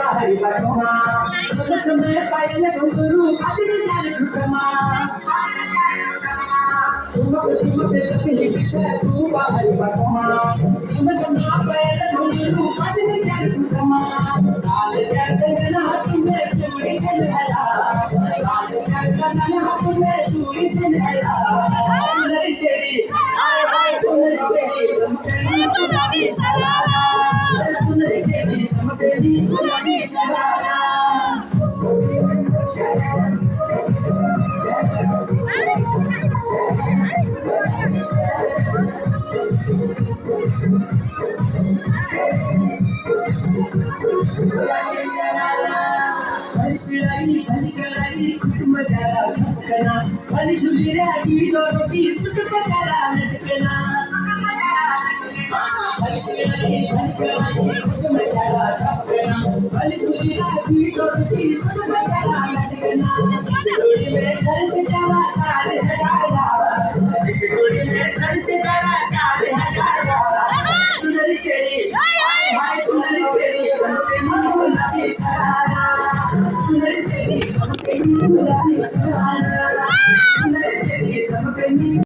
बाहरी बटोमा कुछ में पायल घुंघरू अजनी जान घुटमा तुम जब पीछे तू बाहरी बटोमा कुछ में पायल घुंघरू अजनी जान घुटमा लाल करके ना तुम्हें चूड़ी चढ़ाया लाल करके ना तुम्हें चूड़ी चढ़ाया तुझे तेरी आए हाय तुझे तेरी चमकेली गुलाबी शरारा तुझे तेरी चमकेली गुलाबी शरारा शिलाई भली कलाई कुटुंब जरा छटकना भली झुली रे की रोटी सुट पकाला लटकना भली शिलाई भली कलाई कुटुंब जरा छटकना भली झुली रे की रोटी सुट पकाला लटकना जोड़ी में खर्च जरा 4000 जोड़ी में खर्च जरा 4000 चुनरी तेरी हाय चुनरी तेरी चमकेली गुलाबी शरारा चुनरी तेरी चमकेली गुलाबी शरारा चुनरी तेरी चमकेली